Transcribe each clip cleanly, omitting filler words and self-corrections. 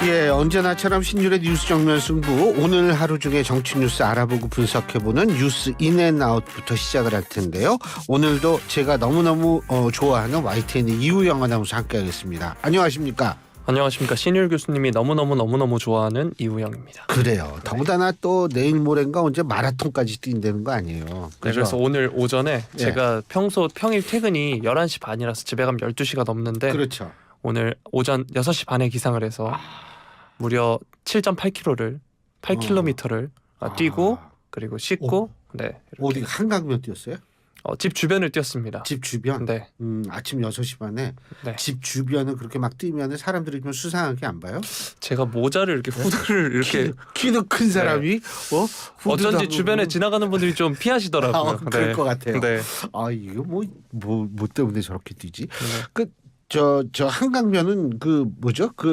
예, 언제나처럼 신율의 뉴스 정면 승부. 오늘 하루 중에 정치 뉴스 알아보고 분석해보는 뉴스 인앤아웃부터 시작을 할 텐데요. 오늘도 제가 너무너무 좋아하는 YTN의 이우영 아나운서 함께하겠습니다. 안녕하십니까? 안녕하십니까. 신율 교수님이 너무너무 좋아하는 이우영입니다. 그래요. 더군다나 또 내일 모레인가 언제 마라톤까지 뛴다는 거 아니에요. 네, 그래서 오늘 오전에 제가 평일 퇴근이 11시 반이라서 집에 가면 12시가 넘는데 그렇죠. 오늘 오전 6시 반에 기상을 해서 무려 7.8km를 8km를 뛰고 그리고 씻고 네, 어디 한강변 뛰었어요? 집 주변을 뛰었습니다. 집 주변? 네. 아침 6시 반에 네. 집 주변을 그렇게 막 뛰면 사람들이 좀 수상하게 안 봐요? 제가 모자를 이렇게 후드를 이렇게 키도 큰 사람이 어쩐지 주변에 지나가는 분들이 좀 피하시더라고요. 그럴 것 같아요. 네. 아 이거 뭐 때문에 저렇게 뛰지? 네. 저 한강변은 그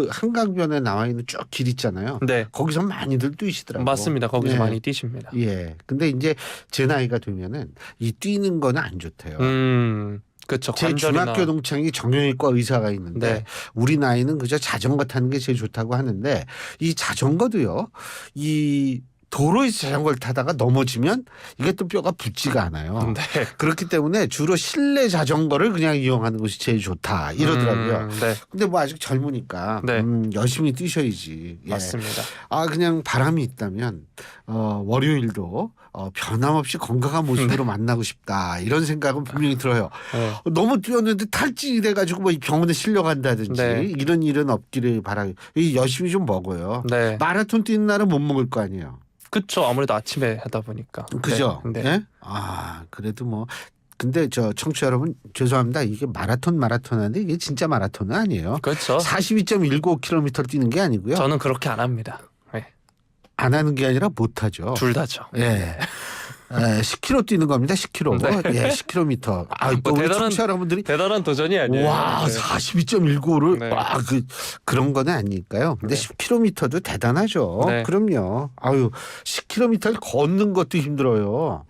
한강변에 나와 있는 쭉 길 있잖아요. 네. 거기서 많이들 뛰시더라고요. 맞습니다. 거기서 네. 많이 뛰십니다. 예. 근데 이제 제 나이가 되면은 이 뛰는 거는 안 좋대요. 그렇죠. 제 중학교 동창이 정형외과 의사가 있는데 네. 우리 나이는 그저 자전거 타는 게 제일 좋다고 하는데 이 자전거도요. 이 도로에서 자전거를 타다가 넘어지면 이게 또 뼈가 붙지가 않아요. 네. 그렇기 때문에 주로 실내 자전거를 그냥 이용하는 것이 제일 좋다 이러더라고요. 네. 근데 뭐 아직 젊으니까 네. 열심히 뛰셔야지. 예. 맞습니다. 그냥 바람이 있다면 월요일도 변함없이 건강한 모습으로 만나고 싶다 이런 생각은 분명히 들어요. 네. 너무 뛰었는데 탈진이 돼가지고 뭐 병원에 실려간다든지 네. 이런 일은 없기를 바라요. 열심히 좀 먹어요. 네. 마라톤 뛰는 날은 못 먹을 거 아니에요. 그렇죠. 아무래도 아침에 하다 보니까. 그죠? 네. 예? 그래도 뭐 근데 저 청취자 여러분 죄송합니다. 이게 마라톤인데 이게 진짜 마라톤은 아니에요. 그렇죠. 42.195km 뛰는 게 아니고요. 저는 그렇게 안 합니다. 네. 안 하는 게 아니라 못 하죠. 둘 다죠. 예. 10km 뛰는 겁니다. 10km. 네. 예, 10km. 또 뭐 우리 청취자 여러분들이 대단한 도전이 아니에요. 와, 네. 42.195를 네. 그런 거는 아니니까요. 근데 네. 10km도 대단하죠. 네. 그럼요. 10km를 걷는 것도 힘들어요.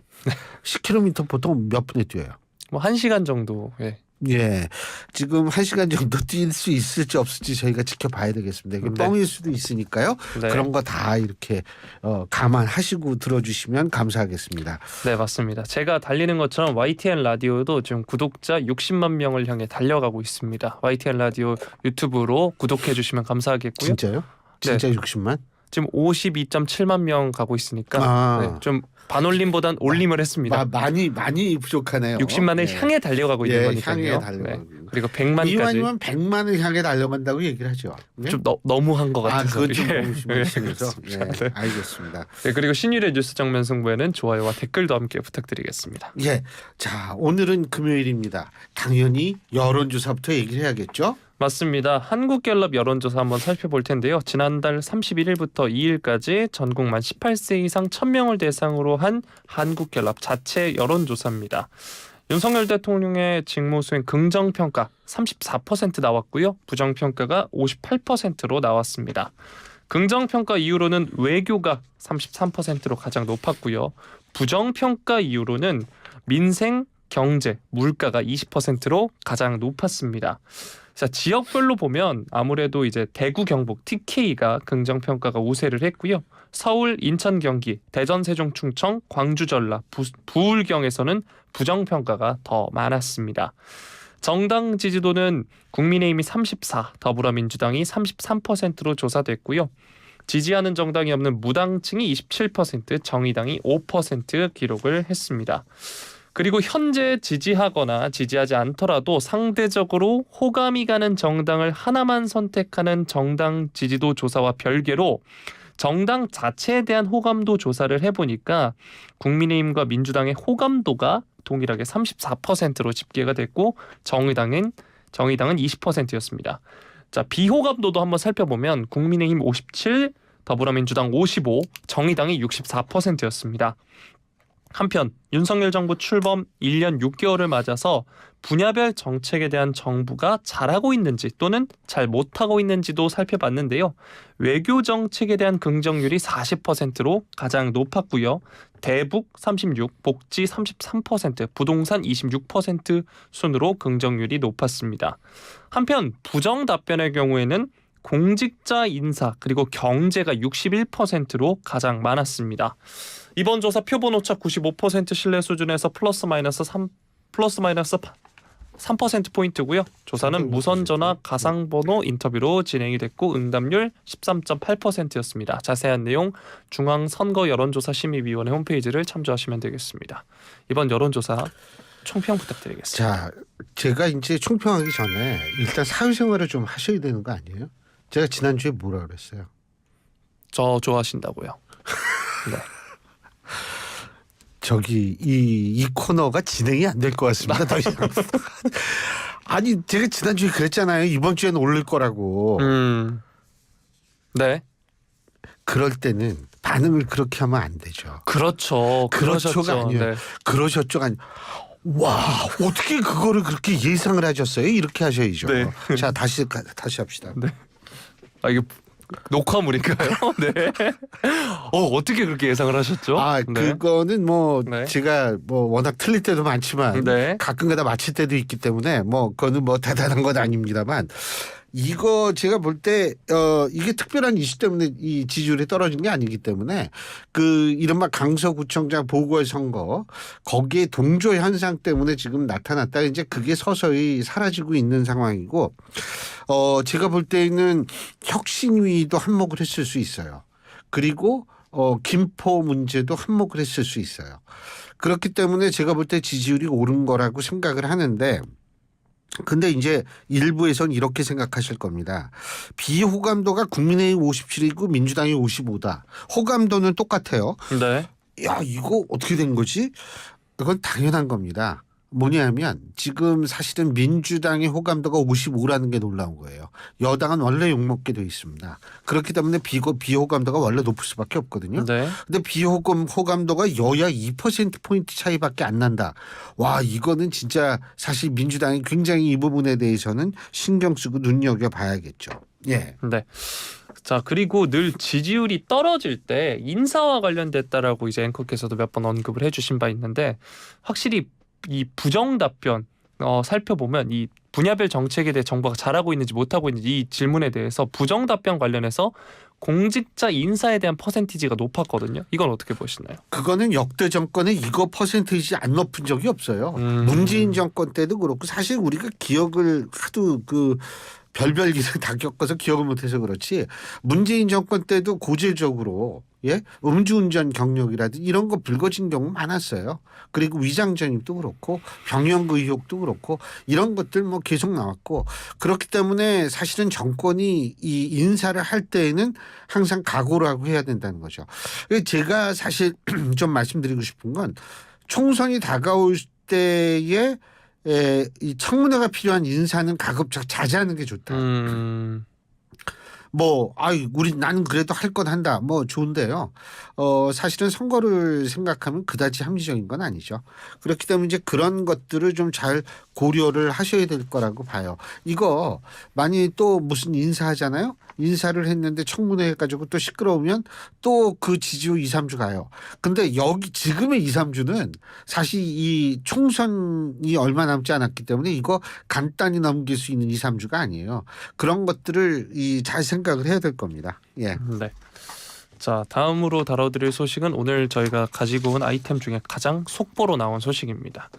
10km 보통 몇 분에 뛰어요? 뭐 1시간 정도. 예. 예, 지금 1시간 정도 뛸 수 있을지 없을지 저희가 지켜봐야 되겠습니다. 이게 네. 뻥일 수도 있으니까요. 네. 그런 거 다 이렇게 감안하시고 들어주시면 감사하겠습니다. 네, 맞습니다. 제가 달리는 것처럼 YTN 라디오도 지금 구독자 60만 명을 향해 달려가고 있습니다. YTN 라디오 유튜브로 구독해 주시면 감사하겠고요. 진짜요? 진짜 60만? 지금 52.7만 명 가고 있으니까 네, 좀 반올림보단 올림을 했습니다. 많이 부족하네요. 60만을 예. 향해 달려가고 있는 거니까요. 향해 달려가고. 네. 그리고 100만까지 이왕이면 100만을 향해 달려간다고 얘기를 하죠. 네? 좀 너무한 것 같아서. 그건 좀 예. 너무 심해서. 네. 네, 알겠습니다. 네, 그리고 신율의 뉴스 정면 승부에는 좋아요와 댓글도 함께 부탁드리겠습니다. 예, 자 오늘은 금요일입니다. 당연히 여론조사부터 얘기를 해야겠죠. 맞습니다. 한국갤럽 여론조사 한번 살펴볼 텐데요. 지난달 31일부터 2일까지 전국 만 18세 이상 1000명을 대상으로 한 한국갤럽 자체 여론조사입니다. 윤석열 대통령의 직무수행 긍정평가 34% 나왔고요. 부정평가가 58%로 나왔습니다. 긍정평가 이후로는 외교가 33%로 가장 높았고요. 부정평가 이후로는 민생, 경제, 물가가 20%로 가장 높았습니다. 자, 지역별로 보면 아무래도 이제 대구, 경북, TK가 긍정평가가 우세를 했고요. 서울, 인천, 경기, 대전, 세종, 충청, 광주, 전라, 부울경에서는 부정평가가 더 많았습니다. 정당 지지도는 국민의힘이 34, 더불어민주당이 33%로 조사됐고요. 지지하는 정당이 없는 무당층이 27%, 정의당이 5% 기록을 했습니다. 그리고 현재 지지하거나 지지하지 않더라도 상대적으로 호감이 가는 정당을 하나만 선택하는 정당 지지도 조사와 별개로 정당 자체에 대한 호감도 조사를 해보니까 국민의힘과 민주당의 호감도가 동일하게 34%로 집계가 됐고 정의당은 20%였습니다. 자, 비호감도도 한번 살펴보면 국민의힘 57, 더불어민주당 55, 정의당이 64%였습니다. 한편 윤석열 정부 출범 1년 6개월을 맞아서 분야별 정책에 대한 정부가 잘하고 있는지 또는 잘 못하고 있는지도 살펴봤는데요. 외교 정책에 대한 긍정률이 40%로 가장 높았고요. 대북 36, 복지 33%, 부동산 26% 순으로 긍정률이 높았습니다. 한편 부정 답변의 경우에는 공직자 인사 그리고 경제가 61%로 가장 많았습니다. 이번 조사 표본 오차 95% 신뢰 수준에서 플러스 마이너스 3%포인트고요. 조사는 무선전화 가상번호 인터뷰로 진행이 됐고 응답률 13.8%였습니다. 자세한 내용 중앙선거여론조사심의위원회 홈페이지를 참조하시면 되겠습니다. 이번 여론조사 총평 부탁드리겠습니다. 자, 제가 이제 총평하기 전에 일단 사회생활을 좀 하셔야 되는 거 아니에요? 제가 지난주에 뭐라 그랬어요? 저 좋아하신다고요. 네. 저기 이 코너가 진행이 안 될 것 같습니다. 더 이상. 아니 제가 지난주에 그랬잖아요. 이번 주에는 올릴 거라고. 네. 그럴 때는 반응을 그렇게 하면 안 되죠. 그렇죠. 그렇죠가 아니에요. 네. 그러셨죠가 아니. 와 어떻게 그거를 그렇게 예상을 하셨어요? 이렇게 하셔야죠. 네. 자 다시 합시다. 네. 아 이게 녹화물인가요? 네. 어떻게 그렇게 예상을 하셨죠? 아 네. 그거는 뭐 네. 제가 뭐 워낙 틀릴 때도 많지만 네. 가끔가다 맞힐 때도 있기 때문에 뭐 그거는 뭐 대단한 건 아닙니다만 이거 제가 볼 때 이게 특별한 이슈 때문에 이 지지율이 떨어진 게 아니기 때문에 그 이른바 강서구청장 보궐선거 거기에 동조 현상 때문에 지금 나타났다 이제 그게 서서히 사라지고 있는 상황이고 제가 볼 때는 혁신위도 한몫을 했을 수 있어요. 그리고 김포 문제도 한몫을 했을 수 있어요. 그렇기 때문에 제가 볼 때 지지율이 오른 거라고 생각을 하는데 근데 이제 일부에선 이렇게 생각하실 겁니다. 비호감도가 국민의힘 57이고 민주당이 55다. 호감도는 똑같아요. 네. 야 이거 어떻게 된 거지? 그건 당연한 겁니다. 뭐냐면 지금 사실은 민주당의 호감도가 55라는 게 놀라운 거예요. 여당은 원래 욕먹게 돼 있습니다. 그렇기 때문에 비호감도가 원래 높을 수밖에 없거든요. 네. 근데 비호감도가 여야 2%포인트 차이밖에 안 난다. 와 이거는 진짜 사실 민주당이 굉장히 이 부분에 대해서는 신경 쓰고 눈여겨봐야겠죠. 예. 네. 자 그리고 늘 지지율이 떨어질 때 인사와 관련됐다라고 이제 앵커께서도 몇 번 언급을 해주신 바 있는데 확실히 이 부정 답변 살펴보면 이 분야별 정책에 대해 정부가 잘하고 있는지 못하고 있는지 이 질문에 대해서 부정 답변 관련해서 공직자 인사에 대한 퍼센티지가 높았거든요. 이건 어떻게 보시나요? 그거는 역대 정권에 이거 퍼센테이지 안 높은 적이 없어요. 문재인 정권 때도 그렇고 사실 우리가 기억을 하도 그 별별 일을 다 겪어서 기억을 못해서 그렇지 문재인 정권 때도 고질적으로 음주운전 경력이라든지 이런 거 불거진 경우 많았어요. 그리고 위장 전입도 그렇고 병역 의혹도 그렇고 이런 것들 뭐 계속 나왔고 그렇기 때문에 사실은 정권이 이 인사를 할 때에는 항상 각오를 하고 해야 된다는 거죠. 제가 사실 좀 말씀드리고 싶은 건 총선이 다가올 때에 이 청문회가 필요한 인사는 가급적 자제하는 게 좋다. 나는 그래도 할 건 한다. 뭐 좋은데요. 사실은 선거를 생각하면 그다지 합리적인 건 아니죠. 그렇기 때문에 이제 그런 것들을 좀 잘 고려를 하셔야 될 거라고 봐요. 이거 만약에 또 무슨 인사하잖아요. 인사를 했는데 청문회 해가지고 또 시끄러우면 또 그 지지율 2, 3주 가요. 근데 여기 지금의 2, 3주는 사실 이 총선이 얼마 남지 않았기 때문에 이거 간단히 넘길 수 있는 2, 3주가 아니에요. 그런 것들을 잘 생각을 해야 될 겁니다. 예. 네. 자 다음으로 다뤄드릴 소식은 오늘 저희가 가지고 온 아이템 중에 가장 속보로 나온 소식입니다.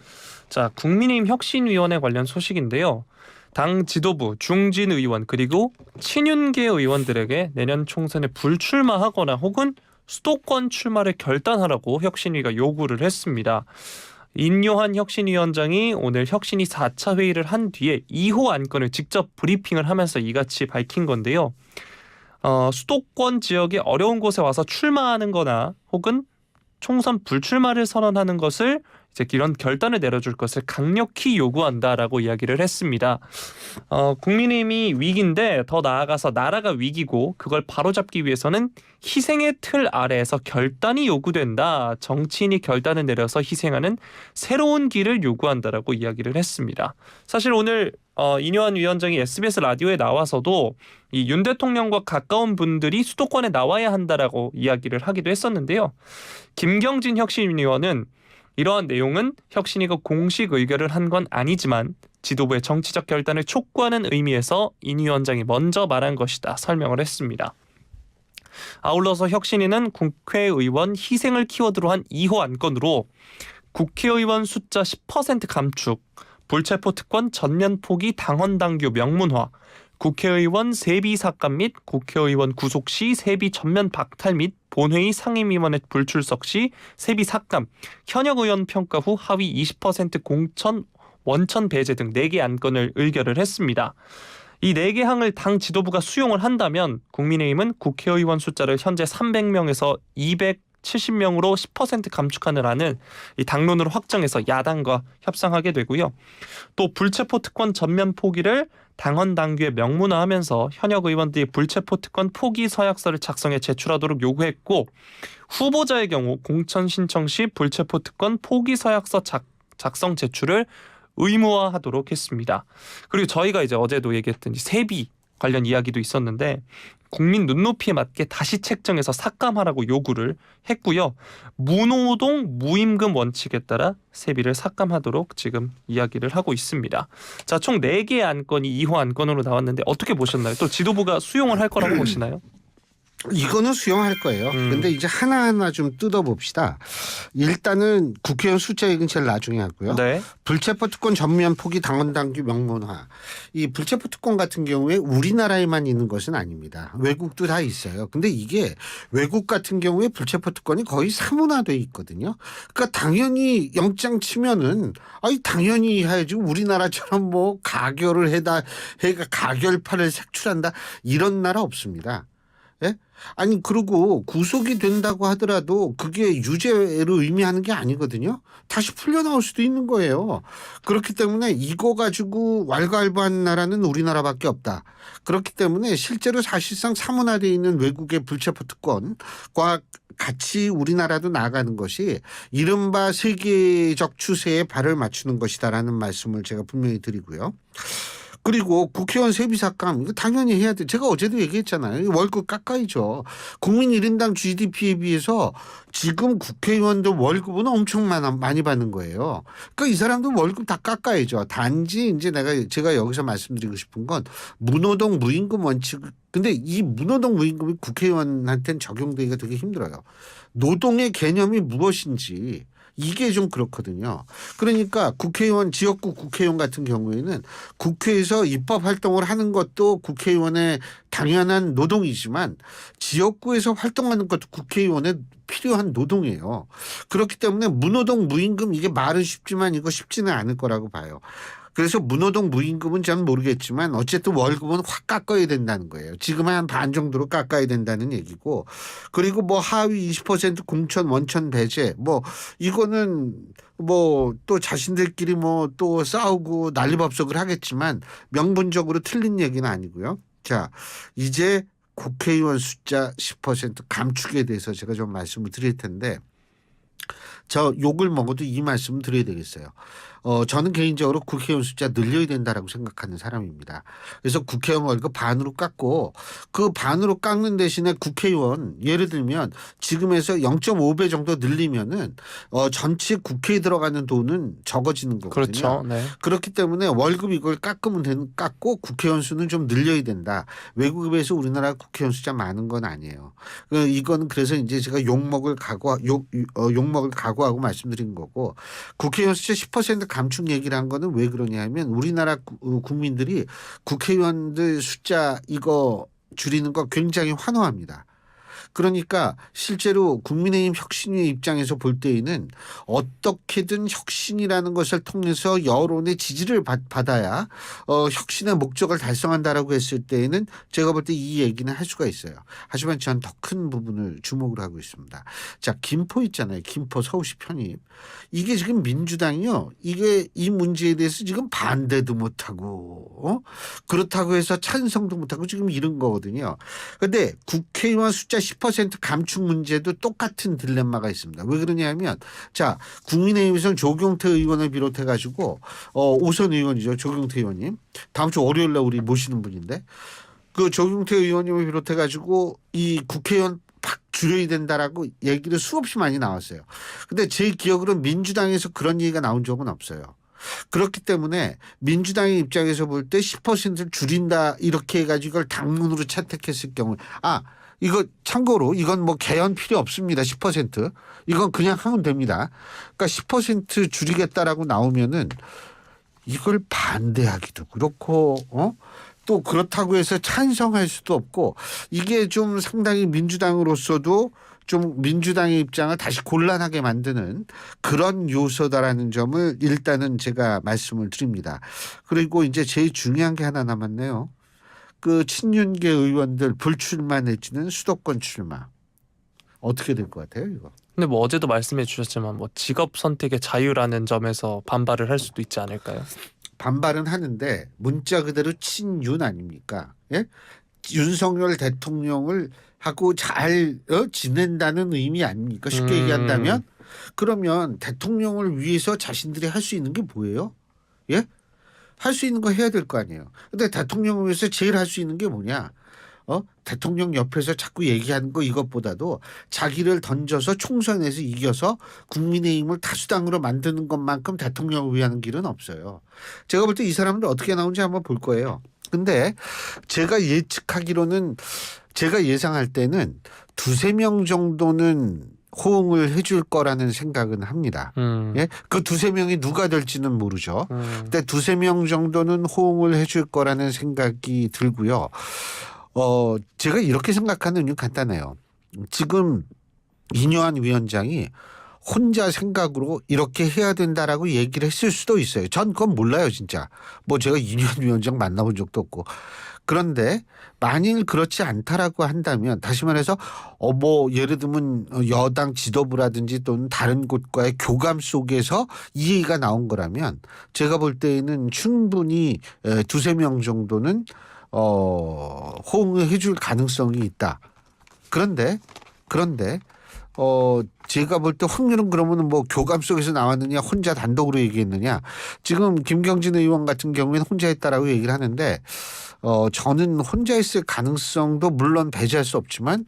자 국민의힘 혁신위원회 관련 소식인데요. 당 지도부, 중진 의원 그리고 친윤계 의원들에게 내년 총선에 불출마하거나 혹은 수도권 출마를 결단하라고 혁신위가 요구를 했습니다. 인요한 혁신위원장이 오늘 혁신위 4차 회의를 한 뒤에 2호 안건을 직접 브리핑을 하면서 이같이 밝힌 건데요. 수도권 지역의 어려운 곳에 와서 출마하는 거나 혹은 총선 불출마를 선언하는 것을 이제 이런 결단을 내려줄 것을 강력히 요구한다라고 이야기를 했습니다. 국민의힘이 위기인데 더 나아가서 나라가 위기고 그걸 바로잡기 위해서는 희생의 틀 아래에서 결단이 요구된다. 정치인이 결단을 내려서 희생하는 새로운 길을 요구한다라고 이야기를 했습니다. 사실 오늘 인요한 위원장이 SBS 라디오에 나와서도 이 윤 대통령과 가까운 분들이 수도권에 나와야 한다라고 이야기를 하기도 했었는데요. 김경진 혁신위원은 이러한 내용은 혁신이가 공식 의결을 한 건 아니지만 지도부의 정치적 결단을 촉구하는 의미에서 인 위원장이 먼저 말한 것이다 설명을 했습니다. 아울러서 혁신위는 국회의원 희생을 키워드로 한 2호 안건으로 국회의원 숫자 10% 감축, 불체포 특권 전면 포기 당헌 당규 명문화, 국회의원 세비 삭감 및 국회의원 구속 시 세비 전면 박탈 및 본회의 상임위원회 불출석 시 세비 삭감, 현역 의원 평가 후 하위 20% 공천 원천 배제 등 4개 안건을 의결을 했습니다. 이 4개 항을 당 지도부가 수용을 한다면 국민의힘은 국회의원 숫자를 현재 300명에서 270명으로 10% 감축하는 안을 이 당론으로 확정해서 야당과 협상하게 되고요. 또 불체포 특권 전면 포기를 당헌 당규에 명문화하면서 현역 의원들이 불체포 특권 포기 서약서를 작성해 제출하도록 요구했고, 후보자의 경우 공천 신청 시 불체포 특권 포기 서약서 작성 제출을 의무화하도록 했습니다. 그리고 저희가 이제 어제도 얘기했던 세비 관련 이야기도 있었는데 국민 눈높이에 맞게 다시 책정해서 삭감하라고 요구를 했고요. 무노동 무임금 원칙에 따라 세비를 삭감하도록 지금 이야기를 하고 있습니다. 자, 총 4개의 안건이 2호 안건으로 나왔는데 어떻게 보셨나요? 또 지도부가 수용을 할 거라고 보시나요? 이거는 수용할 거예요. 근데 이제 하나하나 좀 뜯어봅시다. 일단은 국회의원 숫자 얘기는 제일 나중에 하고요. 네. 불체포 특권 전면 포기 당헌 당규 명문화. 이 불체포 특권 같은 경우에 우리나라에만 있는 것은 아닙니다. 외국도 다 있어요. 근데 이게 외국 같은 경우에 불체포 특권이 거의 사문화돼 있거든요. 그러니까 당연히 영장 치면은 당연히 해야지, 우리나라처럼 뭐 가결을 해가 가결판을 색출한다 이런 나라 없습니다. 예? 아니, 그리고 구속이 된다고 하더라도 그게 유죄를 의미하는 게 아니거든요. 다시 풀려나올 수도 있는 거예요. 그렇기 때문에 이거 가지고 왈가왈부한 나라는 우리나라밖에 없다. 그렇기 때문에 실제로 사실상 사문화되어 있는 외국의 불체포 특권과 같이 우리나라도 나가는 것이 이른바 세계적 추세에 발을 맞추는 것이다라는 말씀을 제가 분명히 드리고요. 그리고 국회의원 세비 삭감 이거 당연히 해야 돼. 제가 어제도 얘기했잖아요. 월급 깎아야죠. 국민 1인당 GDP에 비해서 지금 국회의원도 월급은 엄청 많이 받는 거예요. 그러니까 이 사람도 월급 다 깎아야죠. 단지 이제 제가 여기서 말씀드리고 싶은 건 무노동 무임금 원칙. 근데 이 무노동 무임금이 국회의원한테는 적용되기가 되게 힘들어요. 노동의 개념이 무엇인지 이게 좀 그렇거든요. 그러니까 국회의원, 지역구 국회의원 같은 경우에는 국회에서 입법 활동을 하는 것도 국회의원의 당연한 노동이지만 지역구에서 활동하는 것도 국회의원의 필요한 노동이에요. 그렇기 때문에 무노동 무임금 이게 말은 쉽지만 이거 쉽지는 않을 거라고 봐요. 그래서 무노동 무임금은 잘 모르겠지만 어쨌든 월급은 확 깎아야 된다는 거예요. 지금 한 반 정도로 깎아야 된다는 얘기고, 그리고 뭐 하위 20% 공천 원천 배제 뭐 이거는 뭐 또 자신들끼리 뭐 또 싸우고 난리법석을 하겠지만 명분적으로 틀린 얘기는 아니고요. 자, 이제 국회의원 숫자 10% 감축에 대해서 제가 좀 말씀을 드릴 텐데, 저 욕을 먹어도 이 말씀 드려야 되겠어요. 저는 개인적으로 국회의원 숫자 늘려야 된다라고 생각하는 사람입니다. 그래서 국회의원 월급 반으로 깎고 그 반으로 깎는 대신에 국회의원 예를 들면 지금에서 0.5배 정도 늘리면은 전체 국회에 들어가는 돈은 적어지는 거거든요. 그렇죠. 네. 그렇기 때문에 월급 이걸 깎고 국회의원 수는 좀 늘려야 된다. 외국에 비해서 우리나라 국회의원 숫자 많은 건 아니에요. 이거는 그래서 이제 제가 욕먹을 각오하고 말씀드린 거고, 국회의원 숫자 10% 감축 얘기를 한 거는 왜 그러냐 하면 우리나라 국민들이 국회의원들 숫자 이거 줄이는 거 굉장히 환호합니다. 그러니까 실제로 국민의힘 혁신위의 입장에서 볼 때에는 어떻게든 혁신이라는 것을 통해서 여론의 지지를 받아야 혁신의 목적을 달성한다라고 했을 때에는 제가 볼 때 이 얘기는 할 수가 있어요. 하지만 전 더 큰 부분을 주목을 하고 있습니다. 자, 김포 있잖아요. 김포 서울시 편입. 이게 지금 민주당이요. 이게 이 문제에 대해서 지금 반대도 못하고 그렇다고 해서 찬성도 못하고 지금 이런 거거든요. 그런데 국회의원 숫자 10% 감축 문제도 똑같은 딜레마가 있습니다. 왜 그러냐면 자, 국민의힘에서는 조경태 의원을 비롯해 가지고 오선 의원이죠. 조경태 의원님. 다음 주 월요일 날 우리 모시는 분인데 그 조경태 의원님을 비롯해 가지고 이 국회의원 줄여야 된다라고 얘기를 수없이 많이 나왔어요. 근데 제 기억으로 민주당에서 그런 얘기가 나온 적은 없어요. 그렇기 때문에 민주당의 입장에서 볼 때 10%를 줄인다 이렇게 해가지고 이걸 당론으로 채택했을 경우 이거 참고로 이건 뭐 개헌 필요 없습니다. 10% 이건 그냥 하면 됩니다. 그러니까 10% 줄이겠다라고 나오면은 이걸 반대하기도 그렇고 또 그렇다고 해서 찬성할 수도 없고 이게 좀 상당히 민주당으로서도 좀 민주당의 입장을 다시 곤란하게 만드는 그런 요소다라는 점을 일단은 제가 말씀을 드립니다. 그리고 이제 제일 중요한 게 하나 남았네요. 그 친윤계 의원들 불출마 내지는 수도권 출마 어떻게 될 것 같아요, 이거? 근데 뭐 어제도 말씀해 주셨지만 뭐 직업 선택의 자유라는 점에서 반발을 할 수도 있지 않을까요? 반발은 하는데 문자 그대로 친윤 아닙니까? 예? 윤석열 대통령을 하고 잘 지낸다는 의미 아닙니까? 쉽게 얘기한다면 그러면 대통령을 위해서 자신들이 할 수 있는 게 뭐예요? 예? 할 수 있는 거 해야 될 거 아니에요. 근데 대통령을 위해서 제일 할 수 있는 게 뭐냐? 대통령 옆에서 자꾸 얘기하는 거 이것보다도 자기를 던져서 총선에서 이겨서 국민의힘을 다수당으로 만드는 것만큼 대통령을 위한 길은 없어요. 제가 볼 때 이 사람들 어떻게 나오는지 한번 볼 거예요. 근데 제가 예측하기로는 제가 예상할 때는 2-3명 정도는 호응을 해줄 거라는 생각은 합니다. 예? 그 2-3명이 누가 될지는 모르죠. 근데 2-3명 정도는 호응을 해줄 거라는 생각이 들고요. 제가 이렇게 생각하는 이유는 간단해요. 지금 이뇨한 위원장이 혼자 생각으로 이렇게 해야 된다라고 얘기를 했을 수도 있어요. 전 그건 몰라요, 진짜. 뭐 제가 이뇨한 위원장 만나본 적도 없고. 그런데 만일 그렇지 않다라고 한다면 다시 말해서 뭐 예를 들면 여당 지도부라든지 또는 다른 곳과의 교감 속에서 이 얘기가 나온 거라면 제가 볼 때에는 충분히 2-3명 정도는 호응을 해줄 가능성이 있다. 그런데 제가 볼 때 확률은 그러면은 뭐 교감 속에서 나왔느냐 혼자 단독으로 얘기했느냐. 지금 김경진 의원 같은 경우에는 혼자 했다라고 얘기를 하는데 저는 혼자 했을 가능성도 물론 배제할 수 없지만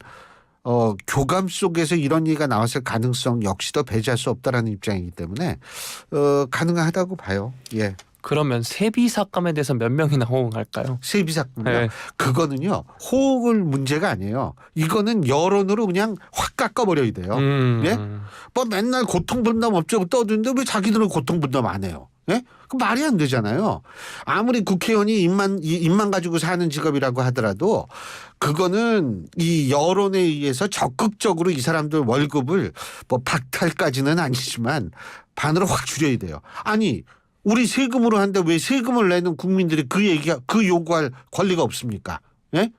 교감 속에서 이런 얘기가 나왔을 가능성 역시도 배제할 수 없다라는 입장이기 때문에 가능하다고 봐요. 예. 그러면 세비 삭감에 대해서 몇 명이나 호응할까요? 세비 삭감요. 네. 그거는요 호응을 문제가 아니에요. 이거는 여론으로 그냥 확 깎아버려야 돼요. 예? 뭐 맨날 고통분담 업자고 떠드는데 왜 자기들은 고통분담 안 해요? 예? 그 말이 안 되잖아요. 아무리 국회의원이 입만 가지고 사는 직업이라고 하더라도 그거는 이 여론에 의해서 적극적으로 이 사람들 월급을 뭐 박탈까지는 아니지만 반으로 확 줄여야 돼요. 아니 우리 세금으로 하는데 왜 세금을 내는 국민들이 그 요구할 권리가 없습니까? 예?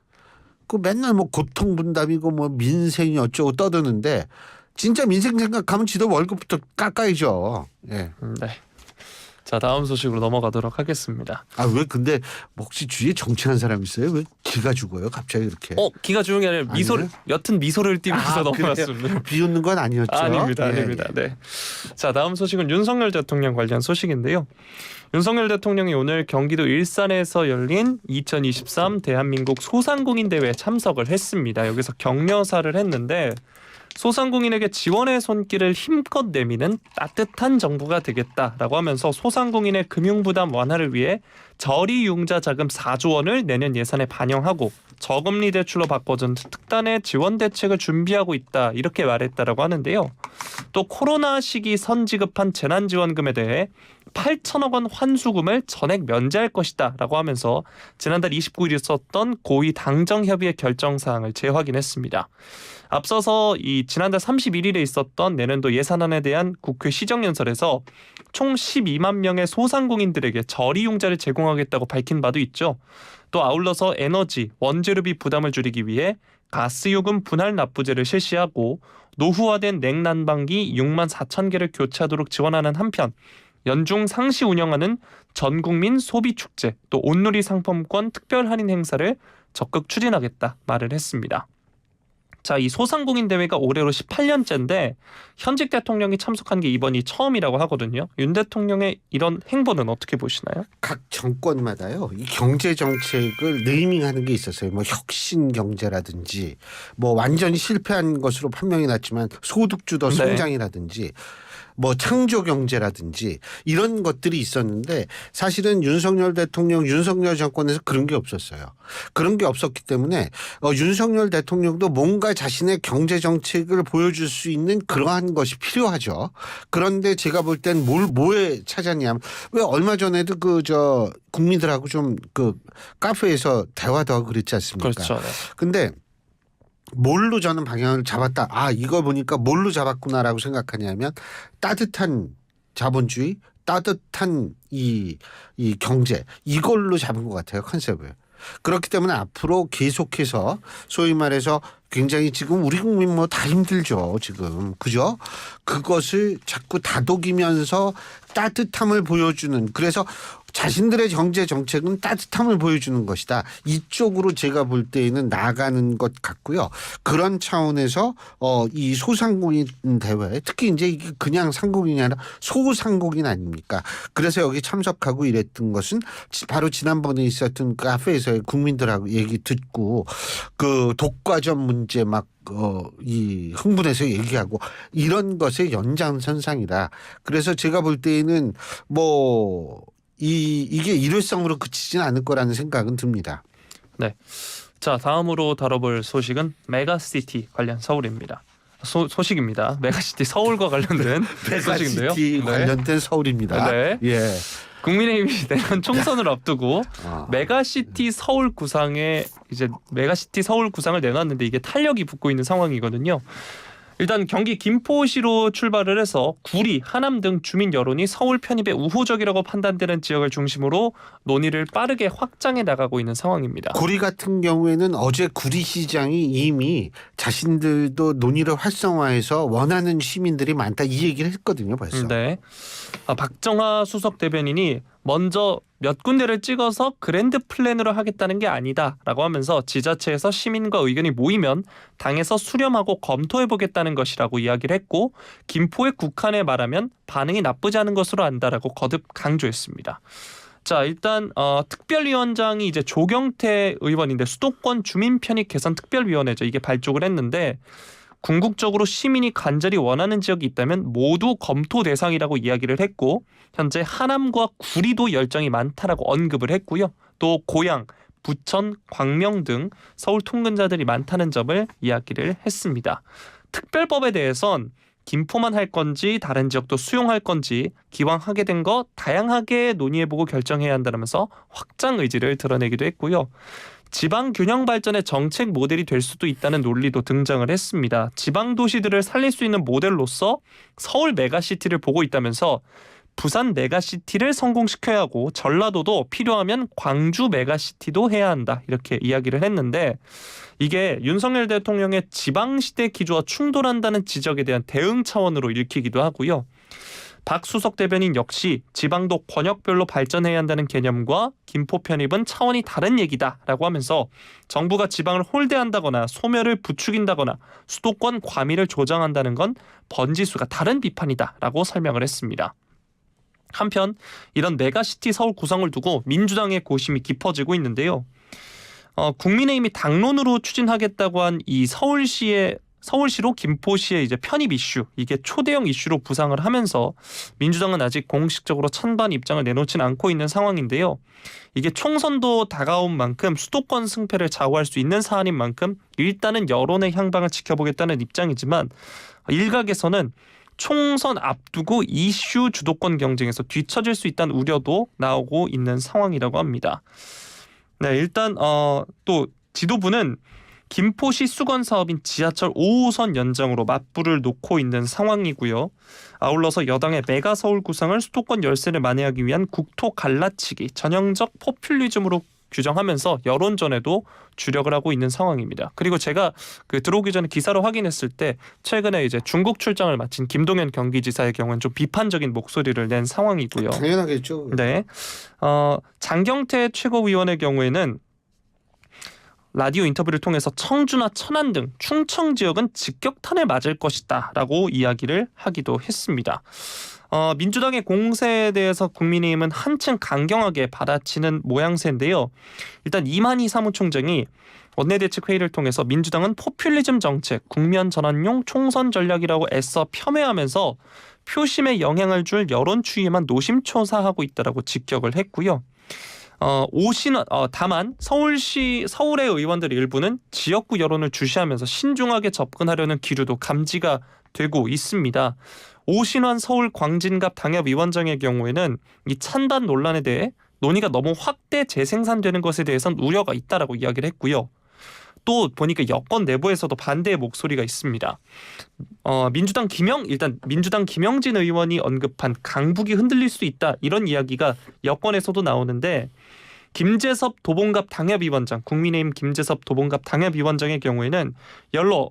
그 맨날 뭐 고통분담이고 뭐 민생이 어쩌고 떠드는데 진짜 민생 생각하면 지도 월급부터 깎아야죠. 예. 네. 자 다음 소식으로 넘어가도록 하겠습니다. 왜 근데 혹시 주위에 정치하는 사람 있어요? 왜 기가 죽어요? 갑자기 이렇게? 기가 죽은 게 아니라 아니에요? 옅은 미소를 띠면서 넘어갔습니다. 비웃는 건 아니었죠? 아닙니다. 예, 아닙니다. 예. 네. 자 다음 소식은 윤석열 대통령 관련 소식인데요. 윤석열 대통령이 오늘 경기도 일산에서 열린 2023 대한민국 소상공인 대회에 참석을 했습니다. 여기서 격려사를 했는데 소상공인에게 지원의 손길을 힘껏 내미는 따뜻한 정부가 되겠다라고 하면서 소상공인의 금융부담 완화를 위해 저리융자 자금 4조 원을 내년 예산에 반영하고 저금리 대출로 바꿔준 특단의 지원 대책을 준비하고 있다 이렇게 말했다라고 하는데요. 또 코로나 시기 선지급한 재난지원금에 대해 8천억 원 환수금을 전액 면제할 것이다 라고 하면서 지난달 29일 있었던 고위 당정협의회 결정사항을 재확인했습니다. 앞서서 지난달 31일에 있었던 내년도 예산안에 대한 국회 시정연설에서 총 12만 명의 소상공인들에게 저리융자를 제공하겠다고 밝힌 바도 있죠. 또 아울러서 에너지, 원재료비 부담을 줄이기 위해 가스요금 분할 납부제를 실시하고 노후화된 냉난방기 6만 4천 개를 교체하도록 지원하는 한편 연중 상시 운영하는 전국민 소비축제 또 온누리 상품권 특별 할인 행사를 적극 추진하겠다 말을 했습니다. 자, 이 소상공인 대회가 올해로 18년째인데 현직 대통령이 참석한 게 이번이 처음이라고 하거든요. 윤 대통령의 이런 행보는 어떻게 보시나요? 각 정권마다요 이 경제 정책을 네이밍하는 게 있었어요. 뭐 혁신 경제라든지 뭐 완전히 실패한 것으로 판명이 났지만 소득주도 네. 성장이라든지 뭐 창조 경제라든지 이런 것들이 있었는데 사실은 윤석열 대통령 윤석열 정권에서 그런 게 없었어요. 그런 게 없었기 때문에 윤석열 대통령도 뭔가 자신의 경제 정책을 보여줄 수 있는 그러한 것이 필요하죠. 그런데 제가 볼 땐 뭐에 찾았냐면 왜 얼마 전에도 국민들하고 좀 카페에서 대화도 하고 그랬지 않습니까? 그렇죠. 네. 근데 뭘로 저는 방향을 잡았다. 이거 보니까 뭘로 잡았구나라고 생각하냐면 따뜻한 자본주의, 따뜻한 이 경제 이걸로 잡은 것 같아요. 컨셉을. 그렇기 때문에 앞으로 계속해서 소위 말해서 굉장히 지금 우리 국민 뭐 다 힘들죠. 지금. 그죠? 그것을 자꾸 다독이면서 따뜻함을 보여주는 그래서 자신들의 경제 정책은 따뜻함을 보여주는 것이다. 이쪽으로 제가 볼 때에는 나가는 것 같고요. 그런 차원에서 이 소상공인 대회 특히 이제 이게 그냥 상공인이 아니라 소상공인 아닙니까? 그래서 여기 참석하고 이랬던 것은 바로 지난번에 있었던 카페에서의 국민들하고 얘기 듣고 그 독과점 문제 이 흥분해서 얘기하고 이런 것의 연장선상이다. 그래서 제가 볼 때에는 이게 일회성으로 그치진 않을 거라는 생각은 듭니다. 네. 자, 다음으로 다뤄볼 소식은 메가시티 관련 서울입니다. 소식입니다. 메가시티 서울과 관련된 소식인데요. 메가시티 관련된 서울입니다. 네. 예. 국민의힘이 내년 총선을 앞두고 메가시티 서울 구상을 내놨는데 이게 탄력이 붙고 있는 상황이거든요. 일단 경기 김포시로 출발을 해서 구리, 하남 등 주민 여론이 서울 편입에 우호적이라고 판단되는 지역을 중심으로 논의를 빠르게 확장해 나가고 있는 상황입니다. 구리 같은 경우에는 어제 구리시장이 이미 자신들도 논의를 활성화해서 원하는 시민들이 많다 이 얘기를 했거든요. 벌써. 네. 박정하 수석 대변인이 먼저 몇 군데를 찍어서 그랜드 플랜으로 하겠다는 게 아니다라고 하면서 지자체에서 시민과 의견이 모이면 당에서 수렴하고 검토해보겠다는 것이라고 이야기를 했고 김포의 국한에 말하면 반응이 나쁘지 않은 것으로 안다라고 거듭 강조했습니다. 자, 일단 특별위원장이 이제 조경태 의원인데 수도권 주민 편익 개선 특별위원회죠. 이게 발족을 했는데 궁극적으로 시민이 간절히 원하는 지역이 있다면 모두 검토 대상이라고 이야기를 했고 현재 하남과 구리도 열정이 많다라고 언급을 했고요. 또 고양, 부천, 광명 등 서울 통근자들이 많다는 점을 이야기를 했습니다. 특별법에 대해선 김포만 할 건지 다른 지역도 수용할 건지 기왕 하게 된 거 다양하게 논의해보고 결정해야 한다면서 확장 의지를 드러내기도 했고요. 지방 균형 발전의 정책 모델이 될 수도 있다는 논리도 등장을 했습니다. 지방 도시들을 살릴 수 있는 모델로서 서울 메가시티를 보고 있다면서 부산 메가시티를 성공시켜야 하고 전라도도 필요하면 광주 메가시티도 해야 한다 이렇게 이야기를 했는데 이게 윤석열 대통령의 지방시대 기조와 충돌한다는 지적에 대한 대응 차원으로 읽히기도 하고요. 박 수석 대변인 역시 지방도 권역별로 발전해야 한다는 개념과 김포 편입은 차원이 다른 얘기다라고 하면서 정부가 지방을 홀대한다거나 소멸을 부추긴다거나 수도권 과밀을 조장한다는 건 번지수가 다른 비판이다라고 설명을 했습니다. 한편 이런 메가시티 서울 구성을 두고 민주당의 고심이 깊어지고 있는데요. 국민의힘이 당론으로 추진하겠다고 한 이 서울시로 김포시의 이제 편입 이슈 이게 초대형 이슈로 부상을 하면서 민주당은 아직 공식적으로 찬반 입장을 내놓지는 않고 있는 상황인데요. 이게 총선도 다가온 만큼 수도권 승패를 좌우할 수 있는 사안인 만큼 일단은 여론의 향방을 지켜보겠다는 입장이지만 일각에서는 총선 앞두고 이슈 주도권 경쟁에서 뒤처질 수 있다는 우려도 나오고 있는 상황이라고 합니다. 네, 일단 또 지도부는 김포시 수건 사업인 지하철 5호선 연장으로 맞불을 놓고 있는 상황이고요. 아울러서 여당의 메가 서울 구상을 수도권 열세를 만회하기 위한 국토 갈라치기, 전형적 포퓰리즘으로 규정하면서 여론전에도 주력을 하고 있는 상황입니다. 그리고 제가 들어오기 전에 기사로 확인했을 때 최근에 이제 중국 출장을 마친 김동연 경기지사의 경우는 좀 비판적인 목소리를 낸 상황이고요. 당연하겠죠. 네, 장경태 최고위원의 경우에는 라디오 인터뷰를 통해서 청주나 천안 등 충청 지역은 직격탄을 맞을 것이다라고 이야기를 하기도 했습니다. 민주당의 공세에 대해서 국민의힘은 한층 강경하게 받아치는 모양새인데요. 일단 이만희 사무총장이 원내대책회의를 통해서 민주당은 포퓰리즘 정책, 국면 전환용 총선 전략이라고 애써 폄훼하면서 표심에 영향을 줄 여론 추이에만 노심초사하고 있다라고 직격을 했고요. 다만 서울의 의원들 일부는 지역구 여론을 주시하면서 신중하게 접근하려는 기류도 감지가 되고 있습니다. 오신환 서울 광진갑 당협위원장의 경우에는 이 찬반 논란에 대해 논의가 너무 확대 재생산되는 것에 대해서는 우려가 있다라고 이야기를 했고요. 또 보니까 여권 내부에서도 반대의 목소리가 있습니다. 민주당 김영진 의원이 언급한 강북이 흔들릴 수 있다 이런 이야기가 여권에서도 나오는데 김재섭 도봉갑 당협위원장, 국민의힘 김재섭 도봉갑 당협위원장의 경우에는 여러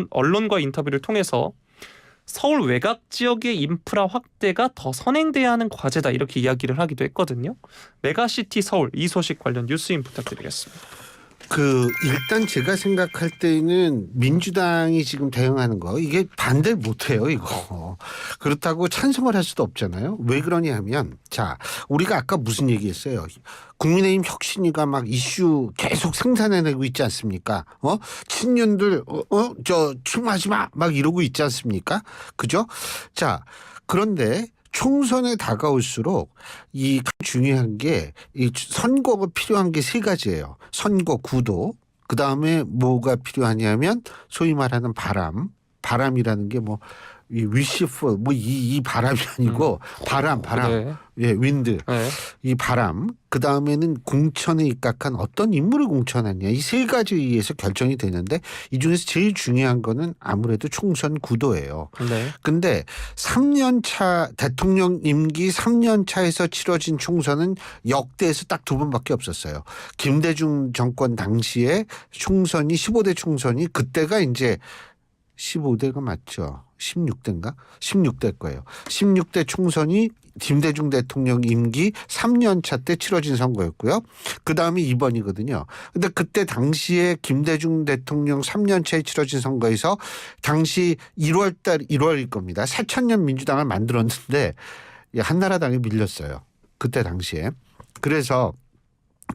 언론과 인터뷰를 통해서 서울 외곽 지역의 인프라 확대가 더 선행돼야 하는 과제다 이렇게 이야기를 하기도 했거든요. 메가시티 서울 이 소식 관련 뉴스인 부탁드리겠습니다. 일단 제가 생각할 때는 민주당이 지금 대응하는 거 이게 반대를 못해요 이거. 그렇다고 찬성을 할 수도 없잖아요. 왜 그러냐 하면 자 우리가 아까 무슨 얘기했어요. 국민의힘 혁신위가 막 이슈 계속 생산해내고 있지 않습니까? 친윤들 저 출마하지 마 막 이러고 있지 않습니까? 그죠? 자 그런데 총선에 다가올수록 이 중요한 게 이 선거가 필요한 게 세 가지예요. 선거 구도, 그 다음에 뭐가 필요하냐면 소위 말하는 바람이라는 게 뭐 이 위시프 뭐 이 바람이 아니고 바람 네. 예 윈드 네. 이 바람 그 다음에는 공천에 입각한 어떤 인물을 공천하냐 이 세 가지에 의해서 결정이 되는데 이 중에서 제일 중요한 거는 아무래도 총선 구도예요. 네. 근데 3년 차 대통령 임기 3년 차에서 치러진 총선은 역대에서 딱 두 번밖에 없었어요. 김대중 정권 당시에 총선이 15대 총선이 그때가 이제 15대가 맞죠. 16대인가? 16대 거예요. 16대 총선이 김대중 대통령 임기 3년 차 때 치러진 선거였고요. 그 다음이 이번이거든요. 근데 그때 당시에 김대중 대통령 3년 차에 치러진 선거에서 당시 1월일 겁니다. 새천년 민주당을 만들었는데 한나라당에 밀렸어요. 그때 당시에. 그래서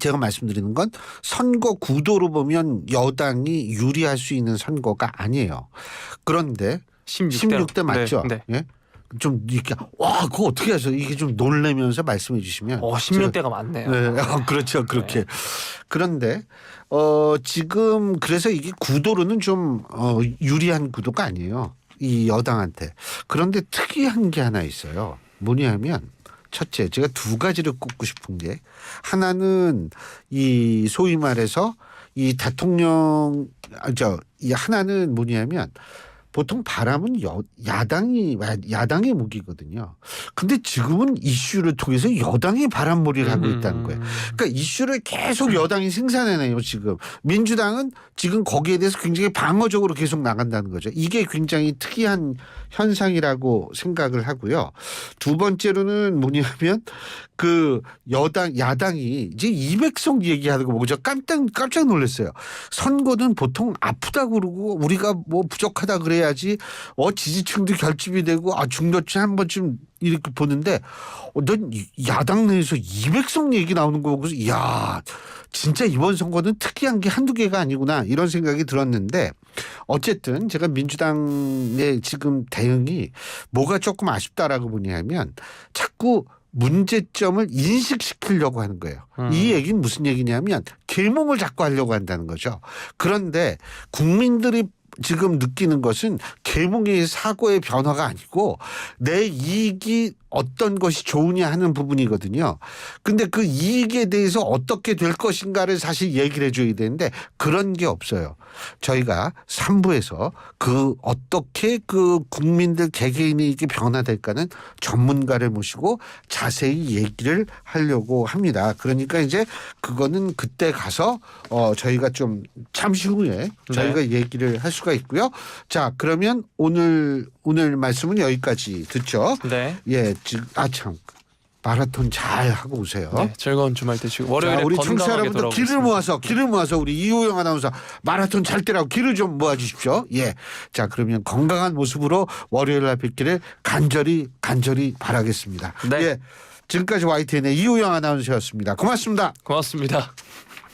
제가 말씀드리는 건 선거 구도로 보면 여당이 유리할 수 있는 선거가 아니에요. 그런데 16대 맞죠? 네. 예? 좀 이렇게 와 그거 어떻게 하세요? 이게 좀 놀래면서 말씀해 주시면 16대가 많네요. 네, 그렇죠. 그렇게. 네. 그런데 지금 그래서 이게 구도로는 좀 유리한 구도가 아니에요. 이 여당한테. 그런데 특이한 게 하나 있어요. 뭐냐면 첫째, 제가 두 가지를 꼽고 싶은 게 하나는 이 소위 말해서 이 대통령 이 하나는 뭐냐면 보통 바람은 야당의 무기거든요. 근데 지금은 이슈를 통해서 여당이 바람몰이를 하고 있다는 거예요. 그러니까 이슈를 계속 여당이 생산해내요. 지금 민주당은 지금 거기에 대해서 굉장히 방어적으로 계속 나간다는 거죠. 이게 굉장히 특이한 현상이라고 생각을 하고요. 두 번째로는 뭐냐면 야당이 이제 200석 얘기하는 거 보고 저 깜짝 놀랐어요. 선거는 보통 아프다 그러고 우리가 뭐 부족하다 그래야지 지지층도 결집이 되고 중도층 한 번쯤 이렇게 보는데 넌 야당 내에서 200석 얘기 나오는 거 보고서 이야 진짜 이번 선거는 특이한 게 한두 개가 아니구나 이런 생각이 들었는데 어쨌든 제가 민주당의 지금 대응이 뭐가 조금 아쉽다라고 보냐면 자꾸 문제점을 인식시키려고 하는 거예요. 이 얘기는 무슨 얘기냐면 계몽을 자꾸 하려고 한다는 거죠. 그런데 국민들이 지금 느끼는 것은 계몽의 사고의 변화가 아니고 내 이익이 어떤 것이 좋으냐 하는 부분이거든요. 근데 그 이익에 대해서 어떻게 될 것인가를 사실 얘기를 해줘야 되는데 그런 게 없어요. 저희가 3부에서 어떻게 국민들 개개인의 이익이 변화될까는 전문가를 모시고 자세히 얘기를 하려고 합니다. 그러니까 이제 그거는 그때 가서 저희가 좀 잠시 후에 저희가 얘기를 할 수가 있고요. 자, 그러면 오늘 말씀은 여기까지 듣죠. 네. 예, 마라톤 잘 하고 오세요. 네, 즐거운 주말 되시고 월요일에 자, 우리 청취자 건강하게 여러분들 돌아오겠습니다. 길을 모아서 우리 이호영 아나운서 마라톤 잘 뛰라고 길을 좀 모아주십시오. 예, 자 그러면 건강한 모습으로 월요일 날 뵙기를 간절히 바라겠습니다. 네. 예, 지금까지 YTN의 이호영 아나운서였습니다. 고맙습니다. 고맙습니다.